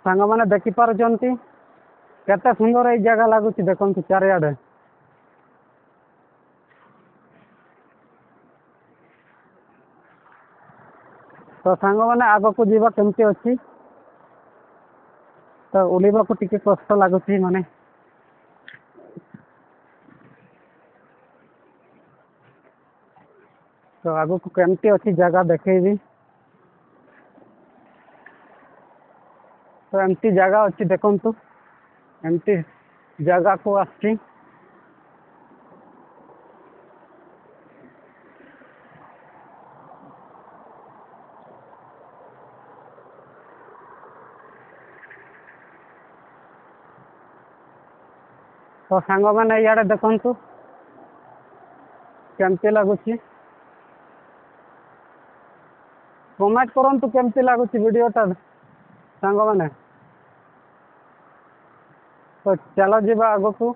सांग मैंने देखिपार्टी केते सुंदर ये जगह लगुच देखु चारिड़े तो सांग मैंने आग को जीवा केमती अच्छी तो ओल्हा को टिके कष्ट लगुच माने तो आग को केमती अच्छी जगह देखेबी तो एमती जगह अच्छी देखु एमती जगह को आसी तो सांग मैंने इे देखु केमती लगुच कमेंट करूँ केमती लगुच वीडियोटा सांग मैंने तो चलो जीवा आग को।